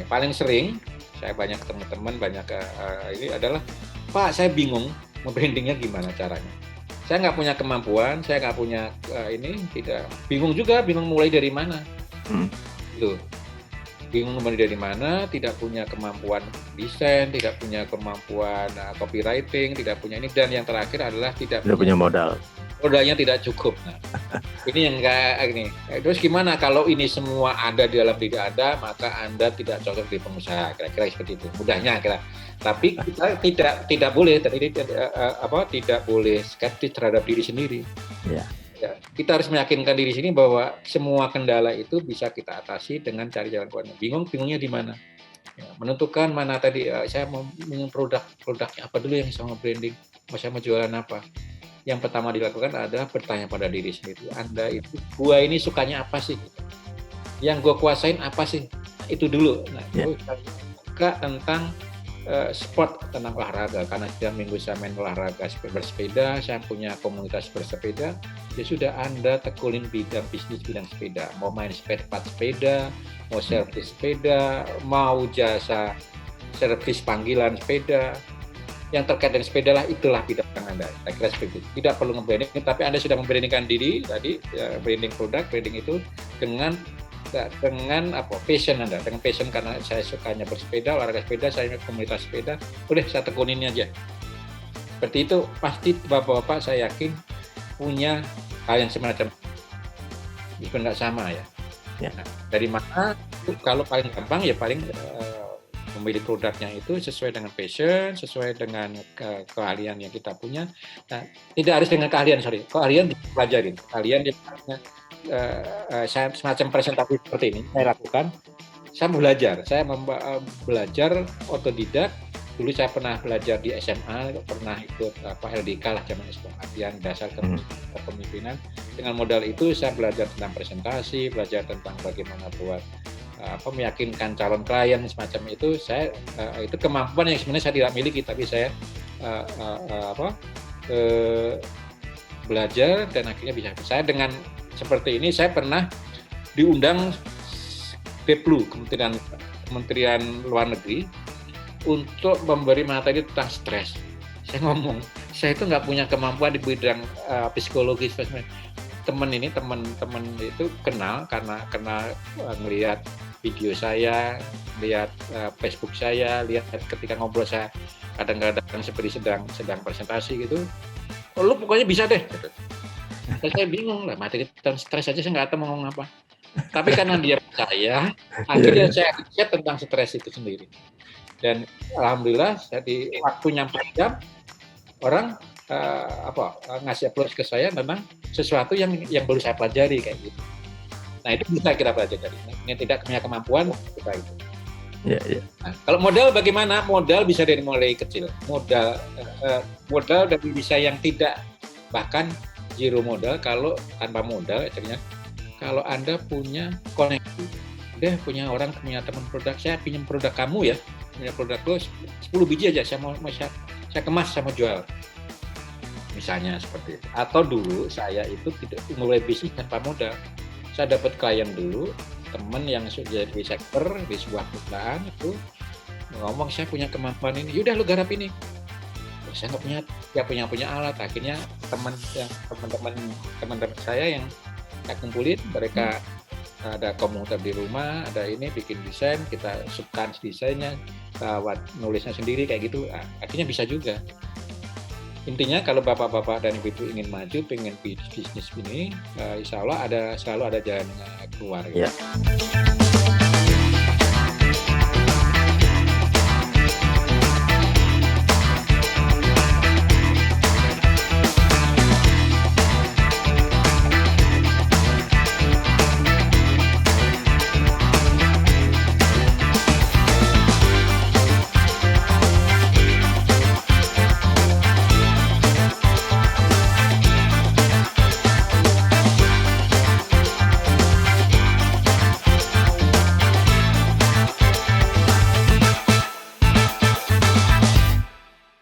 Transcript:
paling sering saya banyak teman-teman ini adalah, Pak saya bingung brandingnya gimana caranya. Saya nggak punya kemampuan, saya nggak punya bingung mulai dari mana. Gitu. Bingung mulai dari mana, tidak punya kemampuan desain, tidak punya kemampuan copywriting, tidak punya ini, dan yang terakhir adalah tidak punya modal. Modalnya tidak cukup. Nah, ini yang kayak gini. Terus gimana kalau ini semua ada di dalam tidak ada, maka Anda tidak cocok di pengusaha. Kira-kira seperti itu. Mudahnya kira. Tapi kita tidak boleh skeptis terhadap diri sendiri. Ya. Ya, kita harus meyakinkan diri sini bahwa semua kendala itu bisa kita atasi dengan cari jalan keluarnya. Bingungnya di mana? Ya, menentukan mana tadi saya mau produknya apa dulu yang saya mau branding, saya mau jualan apa. Yang pertama dilakukan adalah bertanya pada diri sendiri. Gua ini sukanya apa sih? Yang gua kuasain apa sih? Itu dulu. Nah, gua suka tentang sport, tentang olahraga. Karena setiap minggu saya main olahraga bersepeda, saya punya komunitas bersepeda. Ya sudah, Anda tekunin bisnis bidang sepeda. Mau main spare part sepeda, mau servis sepeda, mau jasa servis panggilan sepeda. Yang terkait dengan sepeda lah, itulah bidang Anda. Saya kira seperti itu. Tidak perlu nge-branding, tapi Anda sudah membrandingkan diri tadi, branding produk, branding itu dengan passion Anda. Dengan passion karena saya sukanya bersepeda, olahraga sepeda, saya komunitas sepeda, udah saya tekunin aja. Seperti itu, pasti Bapak-Bapak saya yakin punya hal yang semacam itu nggak sama ya. Nah, dari mana? Kalau paling gampang ya paling memilih produknya itu sesuai dengan passion, sesuai dengan keahlian yang kita punya. Nah, tidak harus dengan keahlian dipelajarin. Keahlian saya semacam presentasi seperti ini saya lakukan. Saya belajar otodidak. Dulu saya pernah belajar di SMA, pernah ikut LDK lah zaman SMA, latihan dasar kepemimpinan. Dengan modal itu saya belajar tentang presentasi, belajar tentang bagaimana buat meyakinkan calon klien semacam itu. Itu kemampuan yang sebenarnya saya tidak miliki, tapi saya belajar dan akhirnya bisa. Saya dengan seperti ini, saya pernah diundang Keplu, Kementerian Luar Negeri, untuk memberi materi tentang stres. Saya ngomong, saya itu nggak punya kemampuan di bidang psikologi. Teman itu kenal karena ngelihat video saya, lihat Facebook saya, lihat ketika ngobrol saya kadang-kadang seperti sedang presentasi gitu. Oh, lu pokoknya bisa deh. Gitu. Saya bingung lah, materi tentang stres aja saya nggak tahu mau ngomong apa. Tapi karena dia percaya, akhirnya saya riset tentang stres itu sendiri. Dan alhamdulillah di waktunya 4 jam orang ngasih approach ke saya tentang sesuatu yang baru saya pelajari kayak gitu. Nah itu bisa kita pelajari. Ini tidak punya kemampuan kita itu. Nah, kalau modal bagaimana? Modal bisa dari mulai kecil. Modal dari bisa yang tidak, bahkan zero modal. Kalau tanpa modal, artinya kalau Anda punya koneksi, punya teman produk, saya pinjam produk kamu ya, punya produk lo 10 biji aja, saya kemas, saya mau jual. Misalnya seperti itu. Atau dulu saya itu tidak mulai bisnis tanpa modal. Saya dapat klien dulu, teman yang sudah di sektor di sebuah perusahaan itu ngomong, saya punya kemampuan ini, yaudah lu garap ini. Saya nggak punya alat. Akhirnya teman-teman saya yang saya kumpulin, mereka ada komputer di rumah, ada ini bikin desain, kita subkan desainnya, nulisnya sendiri kayak gitu. Nah, akhirnya bisa juga. Intinya kalau bapak-bapak dan ibu-ibu ingin maju, pengen bisnis ini, insya Allah selalu ada jalan keluar. Ya.